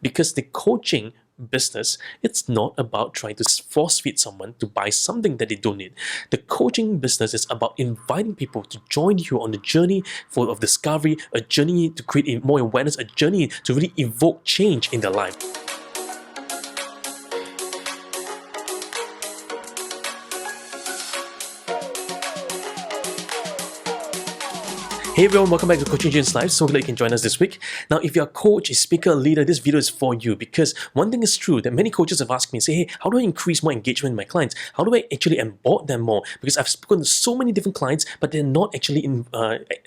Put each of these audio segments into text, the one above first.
Because the coaching business, it's not about trying to force feed someone to buy something that they don't need. The coaching business is about inviting people to join you on a journey full of discovery, a journey to create more awareness, a journey to really evoke change in their life. Hey everyone, welcome back to Coaching Journeys Live. So glad you can join us this week. Now, if you're a coach, a speaker, a leader, this video is for you because one thing is true that many coaches have asked me, say, hey, how do I increase more engagement with my clients? How do I actually onboard them more? Because I've spoken to so many different clients, but they're not actually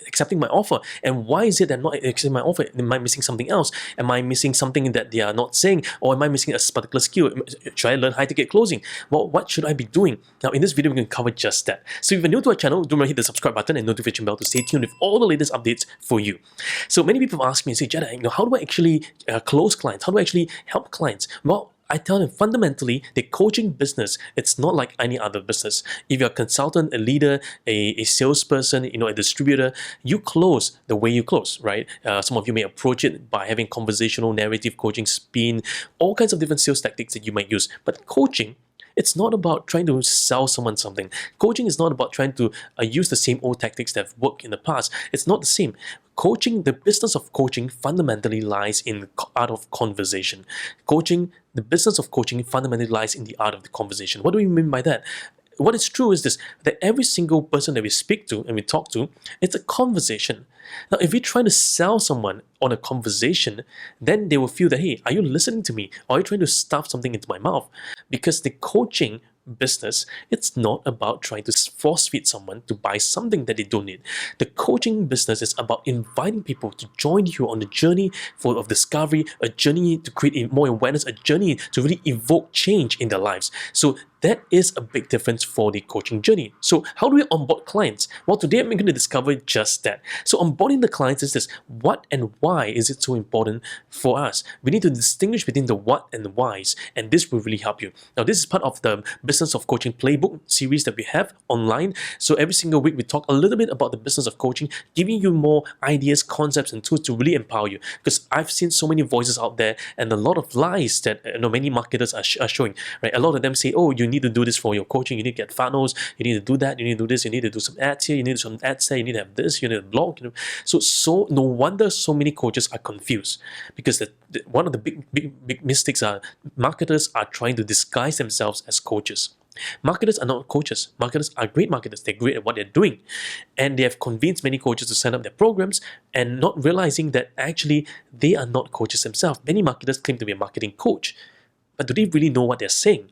accepting my offer. And why is it they're not accepting my offer? Am I missing something else? Am I missing something that they are not saying? Or am I missing a particular skill? Should I learn high-ticket closing? Well, what should I be doing? Now, in this video, we're going to cover just that. So if you're new to our channel, don't hit the subscribe button and notification bell to stay tuned with all the latest updates for you. So many people ask me and say, Jedi, how do I actually close clients? How do I actually help clients? Well, I tell them fundamentally, the coaching business, it's not like any other business. If you're a consultant, a leader, a salesperson, a distributor, you close the way you close, right? Some of you may approach it by having conversational, narrative coaching, spin, all kinds of different sales tactics that you might use. But coaching, it's not about trying to sell someone something. Coaching is not about trying to use the same old tactics that have worked in the past. It's not the same. Coaching, the business of coaching fundamentally lies in the art of conversation. The business of coaching fundamentally lies in the art of the conversation. What do we mean by that? What is true is this, that every single person that we speak to and we talk to, it's a conversation. Now, if we try to sell someone on a conversation, then they will feel that, hey, are you listening to me? Or are you trying to stuff something into my mouth? Because the coaching business, it's not about trying to force feed someone to buy something that they don't need. The coaching business is about inviting people to join you on a journey full of discovery, a journey to create more awareness, a journey to really evoke change in their lives. So that is a big difference for the coaching journey. So how do we onboard clients? Well, today I'm going to discover just that. So onboarding the clients is this: what and why is it so important for us? We need to distinguish between the what and the whys, and this will really help you. Now, this is part of the Business of Coaching Playbook series that we have online. So every single week we talk a little bit about the business of coaching, giving you more ideas, concepts, and tools to really empower you. Because I've seen so many voices out there and a lot of lies that many marketers are showing. Right? A lot of them say, oh, you need to do this for your coaching, you need to get funnels, you need to do that, you need to do this, you need to do some ads here, you need to do some ads there, you need to have this, you need to blog. So no wonder so many coaches are confused, because one of the big mistakes are marketers are trying to disguise themselves as coaches. Marketers are not coaches. Marketers are great marketers. They're great at what they're doing. And they have convinced many coaches to sign up their programs and not realizing that actually they are not coaches themselves. Many marketers claim to be a marketing coach, but do they really know what they're saying?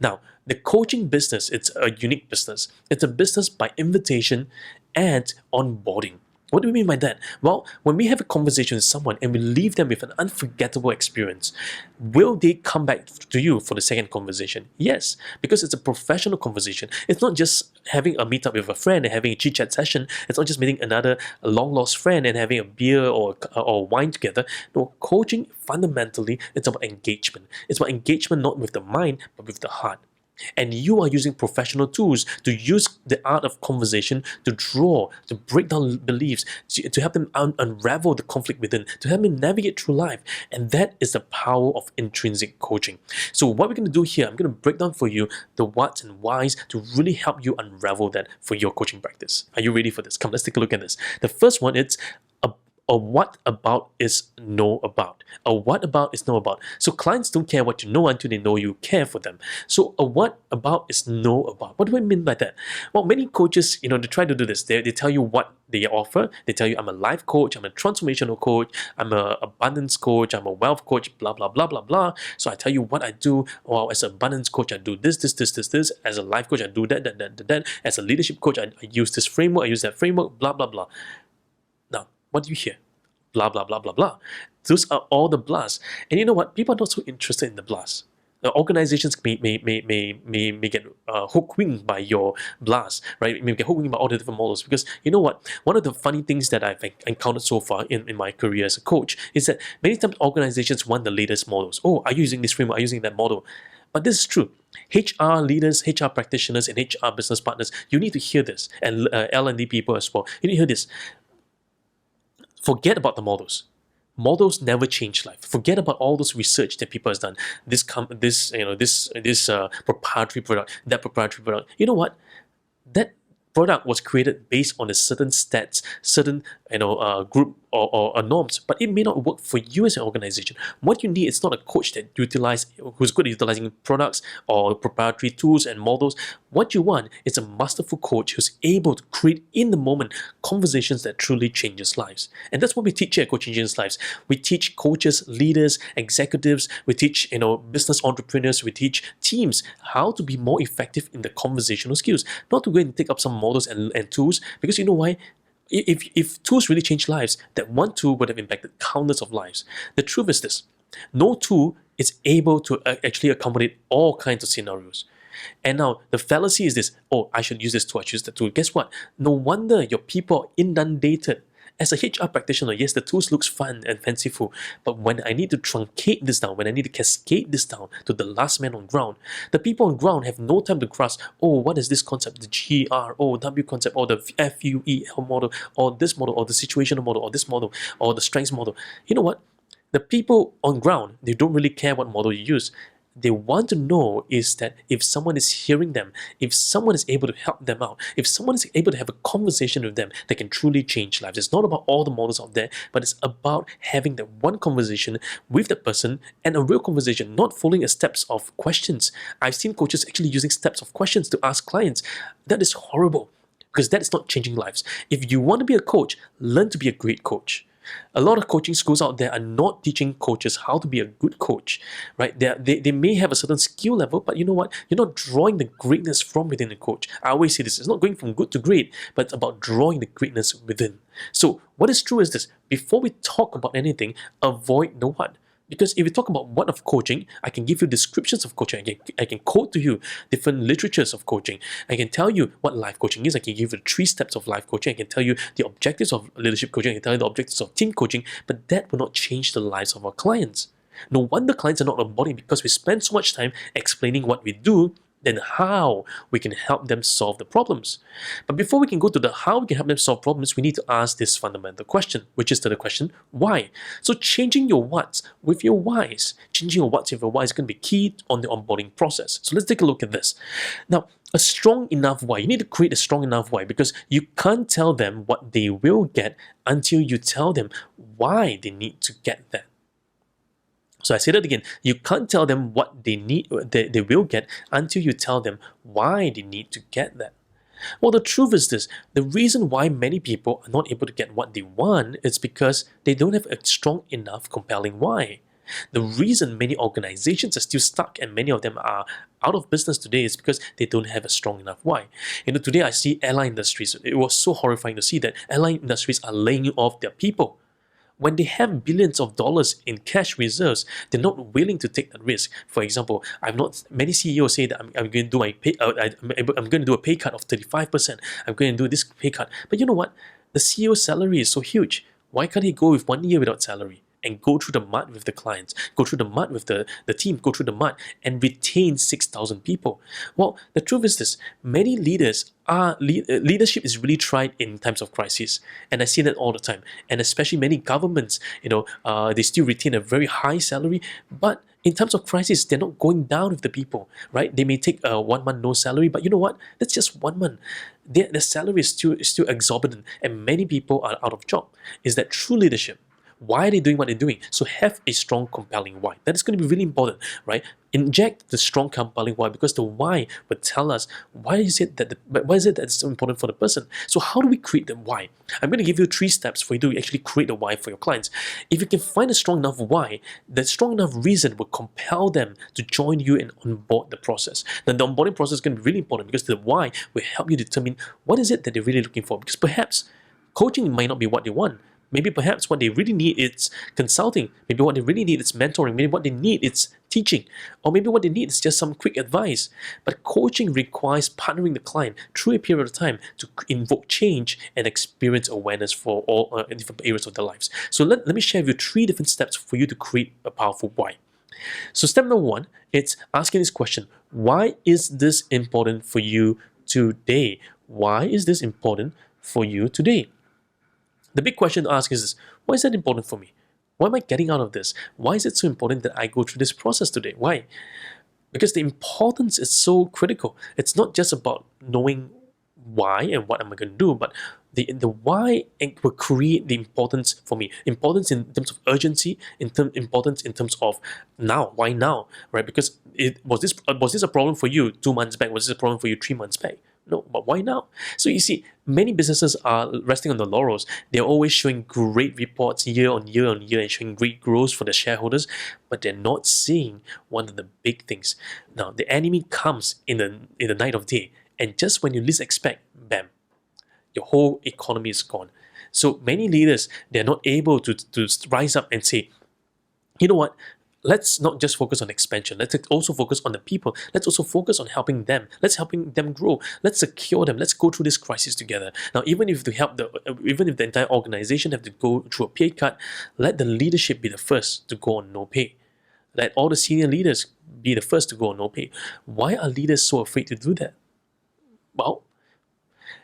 Now, the coaching business, it's a unique business. It's a business by invitation and onboarding. What do we mean by that? Well, when we have a conversation with someone and we leave them with an unforgettable experience, will they come back to you for the second conversation? Yes, because it's a professional conversation. It's not just having a meetup with a friend and having a chit-chat session. It's not just meeting another long-lost friend and having a beer or wine together. No, coaching, fundamentally, it's about engagement. It's about engagement not with the mind, but with the heart. And you are using professional tools to use the art of conversation to draw, to break down beliefs, to help them unravel the conflict within, to help them navigate through life. And that is the power of intrinsic coaching. So what we're going to do here, I'm going to break down for you the whats and whys to really help you unravel that for your coaching practice. Are you ready for this? Come, let's take a look at this. The first one, it's a what about is know about. A what about is know about. So clients don't care what you know until they know you care for them. So a what about is know about. What do I mean by that? Well, many coaches, they try to do this. They tell you what they offer. They tell you, I'm a life coach, I'm a transformational coach, I'm an abundance coach, I'm a wealth coach, blah, blah, blah, blah, blah. So I tell you what I do. Well, as an abundance coach, I do this. As a life coach, I do that. As a leadership coach, I use this framework, I use that framework, blah, blah, blah. Now, what do you hear? Blah, blah, blah, blah, blah. Those are all the blahs. And you know what? People are not so interested in the blahs. Organizations may get hook-winged by your blahs, right? May get hook-winged by all the different models. Because you know what? One of the funny things that I've encountered so far in my career as a coach is that many times organizations want the latest models. Oh, are you using this framework? Are you using that model? But this is true. HR leaders, HR practitioners, and HR business partners, you need to hear this. And L&D people as well. You need to hear this. Forget about the models. Models never change life. Forget about all those research that people has done. This proprietary product, that proprietary product. You know what? That product was created based on a certain stats, certain group or norms, but it may not work for you as an organization. What you need is not a coach who's good at utilizing products or proprietary tools and models. What you want is a masterful coach who's able to create in the moment conversations that truly changes lives. And that's what we teach here at Coaching Changes Lives. We teach coaches, leaders, executives, we teach business entrepreneurs, we teach teams how to be more effective in the conversational skills, not to go and take up some models and tools, because you know why? If tools really change lives, that one tool would have impacted countless of lives. The truth is this: no tool is able to actually accommodate all kinds of scenarios. And now the fallacy is this: oh, I should use this tool, I choose that tool. Guess what? No wonder your people are inundated. As a HR practitioner, yes, the tools looks fun and fanciful, but when I need to truncate this down, when I need to cascade this down to the last man on ground, the people on ground have no time to grasp, oh, what is this concept, the GROW concept, or the FUEL model, or this model, or the situational model, or this model, or the strengths model. You know what? The people on ground, they don't really care what model you use. They want to know is that if someone is hearing them, if someone is able to help them out, if someone is able to have a conversation with them that can truly change lives. It's not about all the models out there, but it's about having that one conversation with that person, and a real conversation, not following a steps of questions. I've seen coaches actually using steps of questions to ask clients. That is horrible, because that is not changing lives. If you want to be a coach, learn to be a great coach. A lot of coaching schools out there are not teaching coaches how to be a good coach, right? They may have a certain skill level, but you know what? You're not drawing the greatness from within the coach. I always say this: it's not going from good to great, but it's about drawing the greatness within. So what is true is this: before we talk about anything, avoid the what. Because if you talk about what of coaching, I can give you descriptions of coaching. I can quote to you different literatures of coaching. I can tell you what life coaching is. I can give you the 3 steps of life coaching. I can tell you the objectives of leadership coaching. I can tell you the objectives of team coaching. But that will not change the lives of our clients. No wonder clients are not onboarding, because we spend so much time explaining what we do than how we can help them solve the problems. But before we can go to the how we can help them solve problems, we need to ask this fundamental question, which is the question, why? So changing your whats with your whys. Changing your whats with your whys is going to be key on the onboarding process. So let's take a look at this. Now, a strong enough why. You need to create a strong enough why, because you can't tell them what they will get until you tell them why they need to get that. So I say that again: you can't tell them what they need, they will get, until you tell them why they need to get that. Well, the truth is this: the reason why many people are not able to get what they want is because they don't have a strong enough, compelling why. The reason many organizations are still stuck and many of them are out of business today is because they don't have a strong enough why. Today I see airline industries. It was so horrifying to see that airline industries are laying off their people. When they have billions of dollars in cash reserves, they're not willing to take that risk. For example, many CEOs say that I'm going to do I'm going to do a pay cut of 35%. I'm going to do this pay cut. But you know what? The CEO's salary is so huge. Why can't he go with 1 year without salary and go through the mud with the clients, go through the mud with the team, go through the mud and retain 6,000 people? Well, the truth is this: many leaders leadership is really tried in times of crisis, and I see that all the time. And especially many governments, they still retain a very high salary, but in times of crisis, they're not going down with the people, right? They may take 1 month no salary, but you know what? That's just 1 month. Their salary is still exorbitant, and many people are out of job. Is that true leadership? Why are they doing what they're doing? So have a strong, compelling why. That is going to be really important, right? Inject the strong, compelling why, because the why will tell us why is it that's so important for the person. So how do we create the why? I'm going to give you 3 steps for you to actually create a why for your clients. If you can find a strong enough why, that strong enough reason will compel them to join you and onboard the process. Then the onboarding process is going to be really important, because the why will help you determine what is it that they're really looking for. Because perhaps coaching might not be what they want. Maybe perhaps what they really need is consulting. Maybe what they really need is mentoring. Maybe what they need is teaching. Or maybe what they need is just some quick advice. But coaching requires partnering the client through a period of time to invoke change and experience awareness for all different areas of their lives. So let me share with you 3 different steps for you to create a powerful why. So step number 1, it's asking this question: why is this important for you today? Why is this important for you today? The big question to ask is this: why is that important for me? What am I getting out of this? Why is it so important that I go through this process today? Why? Because the importance is so critical. It's not just about knowing why and what am I going to do, but the why will create the importance for me. Importance in terms of urgency, importance in terms of now. Why now, right? Because was this a problem for you 2 months back? Was this a problem for you 3 months back? No, but why now? So you see, many businesses are resting on the laurels. They're always showing great reports year on year on year and showing great growth for the shareholders, but they're not seeing one of the big things. Now, the enemy comes in the night of day, and just when you least expect, bam, your whole economy is gone. So many leaders, they're not able to rise up and say, you know what? Let's not just focus on expansion. Let's also focus on the people. Let's also focus on helping them. Let's helping them grow. Let's secure them. Let's go through this crisis together. Now, even if the entire organization have to go through a pay cut, let the leadership be the first to go on no pay. Let all the senior leaders be the first to go on no pay. Why are leaders so afraid to do that? Well,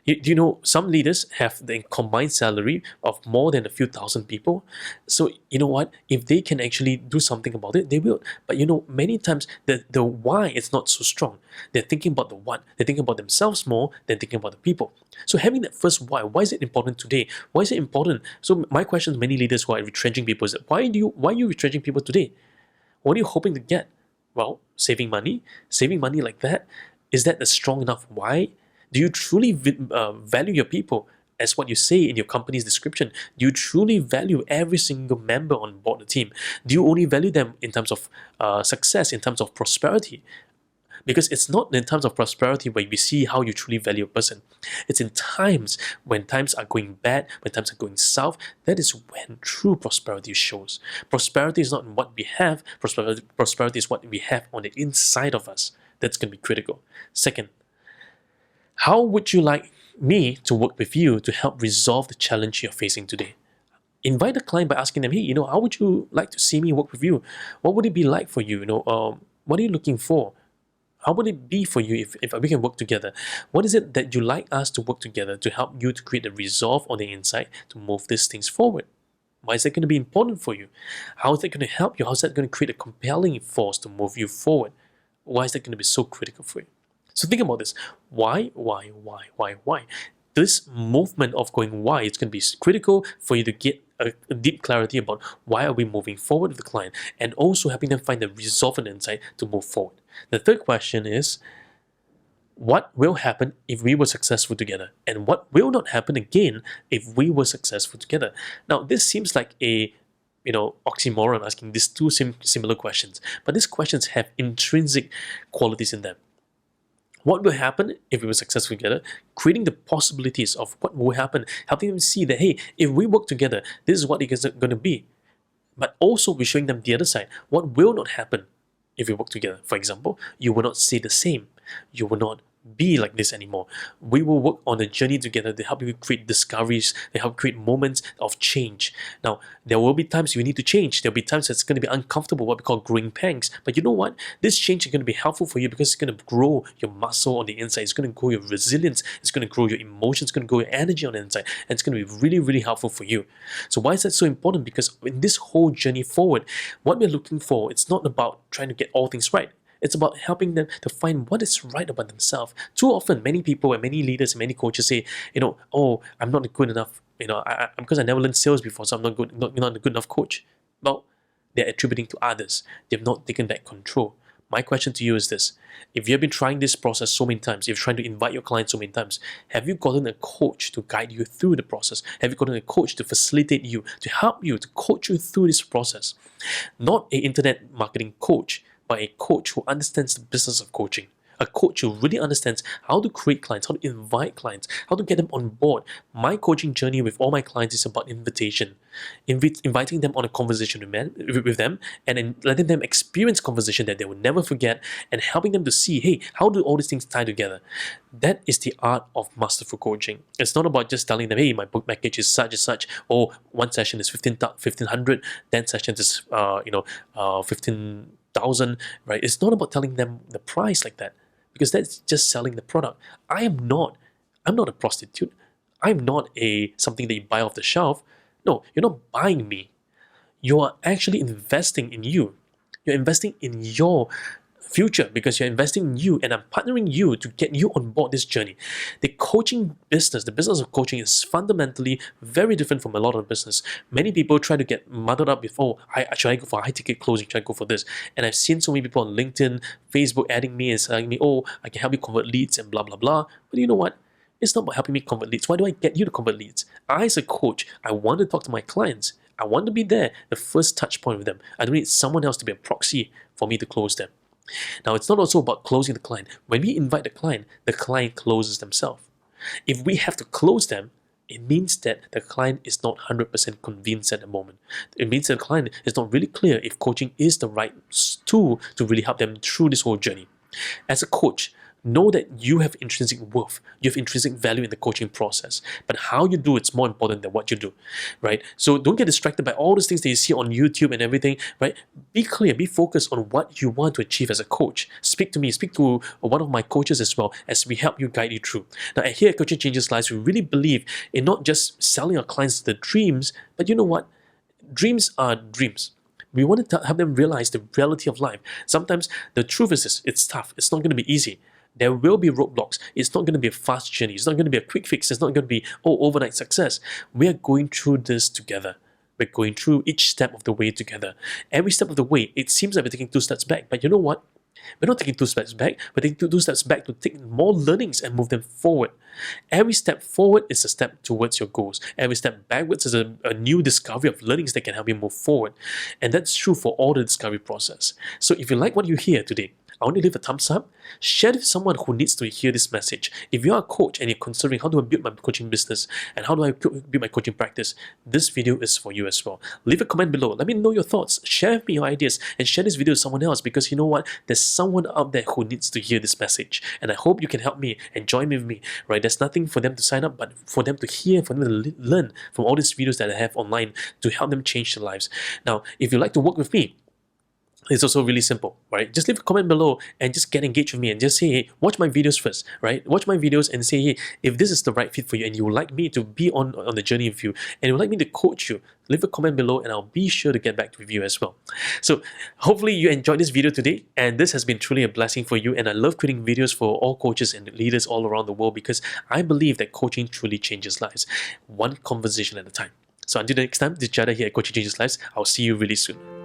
do you know some leaders have the combined salary of more than a few thousand people? So you know what? If they can actually do something about it, they will. But you know, many times the why is not so strong. They're thinking about the what. They're thinking about themselves more than thinking about the people. So having that first why is it important today? Why is it important? So my question to many leaders who are retrenching people is that why are you retrenching people today? What are you hoping to get? Well, saving money. Saving money like that. Is that a strong enough why? Do you truly value your people as what you say in your company's description? Do you truly value every single member on board the team? Do you only value them in terms of success, in terms of prosperity? Because it's not in terms of prosperity where we see how you truly value a person. It's in times when times are going bad, when times are going south, that is when true prosperity shows. Prosperity is not in what we have, prosperity is what we have on the inside of us. That's going to be critical. Second, how would you like me to work with you to help resolve the challenge you're facing today? Invite the client by asking them, hey, how would you like to see me work with you? What would it be like for you? What are you looking for? How would it be for you if we can work together? What is it that you like us to work together to help you to create a resolve on the inside to move these things forward? Why is that going to be important for you? How is that going to help you? How is that going to create a compelling force to move you forward? Why is that going to be so critical for you? So think about this. Why? This movement of going why is going to be critical for you to get a deep clarity about why are we moving forward with the client and also helping them find the resolve and insight to move forward. The third question is, what will happen if we were successful together? And what will not happen again if we were successful together? Now, this seems like a oxymoron asking these two similar questions, but these questions have intrinsic qualities in them. What will happen if we were successful together? Creating the possibilities of what will happen, helping them see that, hey, if we work together, this is what it's going to be. But also we're showing them the other side. What will not happen if we work together? For example, you will not say the same. You will not be like this anymore. We will work on a journey together to help you create discoveries, to help create moments of change. Now, there will be times you need to change. There'll be times that's going to be uncomfortable, what we call growing pangs. But you know what? This change is going to be helpful for you because it's going to grow your muscle on the inside. It's going to grow your resilience. It's going to grow your emotions. It's going to grow your energy on the inside. And it's going to be really, really helpful for you. So why is that so important? Because in this whole journey forward, what we're looking for, it's not about trying to get all things right. It's about helping them to find what is right about themselves. Too often, many people and many leaders and many coaches say, oh, I'm not good enough, because I never learned sales before, so I'm not a good enough coach. Well, they're attributing to others. They've not taken back control. My question to you is this. If you've been trying this process so many times, if you're trying to invite your clients so many times, have you gotten a coach to guide you through the process? Have you gotten a coach to facilitate you, to help you, to coach you through this process? Not an internet marketing coach, but a coach who understands the business of coaching. A coach who really understands how to create clients, how to invite clients, how to get them on board. My coaching journey with all my clients is about invitation. Inviting them on a conversation with them and then letting them experience conversation that they will never forget and helping them to see, hey, how do all these things tie together? That is the art of masterful coaching. It's not about just telling them, hey, my book package is such and such, or one session is 1,500, 10 sessions is 15,000, right? It's not about telling them the price like that, because that's just selling the product. I'm not a prostitute. I'm not something that you buy off the shelf. No, you're not buying me. you are actually investing in you. You're investing in your future because you're investing in you, and I'm partnering you to get you on board this journey. The coaching business, the business of coaching, is fundamentally very different from a lot of business. Many people try to get muddled up with, oh, should I go for high ticket closing? Should I go for this? And I've seen so many people on LinkedIn, Facebook adding me and telling me, oh, I can help you convert leads and blah, blah, blah. But you know what? It's not about helping me convert leads. Why do I get you to convert leads? I, as a coach, I want to talk to my clients. I want to be there, the first touch point with them. I don't need someone else to be a proxy for me to close them. Now, it's not also about closing the client. When we invite the client closes themselves. If we have to close them, it means that the client is not 100% convinced at the moment. It means that the client is not really clear if coaching is the right tool to really help them through this whole journey. As a coach, know that you have intrinsic worth, you have intrinsic value in the coaching process, but how you do it's more important than what you do, right? So don't get distracted by all those things that you see on YouTube and everything, right? Be clear, be focused on what you want to achieve as a coach. Speak to me, speak to one of my coaches as well, as we help you guide you through. Now, here at Coaching Changes Lives, we really believe in not just selling our clients the dreams, but you know what? Dreams are dreams. We want to help them realize the reality of life. Sometimes the truth is this, it's tough, it's not going to be easy. There will be roadblocks. It's not going to be a fast journey. It's not going to be a quick fix. It's not going to be, oh, overnight success. We are going through this together. We're going through each step of the way together. Every step of the way, it seems like we're taking 2 steps back. But you know what? We're not taking 2 steps back. We're taking 2 steps back to take more learnings and move them forward. Every step forward is a step towards your goals. Every step backwards is a new discovery of learnings that can help you move forward. And that's true for all the discovery process. So if you like what you hear today, I want you to leave a thumbs up, share it with someone who needs to hear this message. If you're a coach and you're considering how do I build my coaching business and how do I build my coaching practice, this video is for you as well. Leave a comment below. Let me know your thoughts. Share with me your ideas and share this video with someone else, because you know what? There's someone out there who needs to hear this message. And I hope you can help me and join with me, right? There's nothing for them to sign up, but for them to hear, for them to learn from all these videos that I have online to help them change their lives. Now, if you'd like to work with me, it's also really simple, right? Just leave a comment below and just get engaged with me and just say, hey, watch my videos first, right? Watch my videos and say, hey, if this is the right fit for you and you would like me to be on the journey with you and you would like me to coach you, leave a comment below and I'll be sure to get back with you as well. So hopefully you enjoyed this video today, and this has been truly a blessing for you. And I love creating videos for all coaches and leaders all around the world, because I believe that coaching truly changes lives, one conversation at a time. So until next time, this is Jada here at Coaching Changes Lives. I'll see you really soon.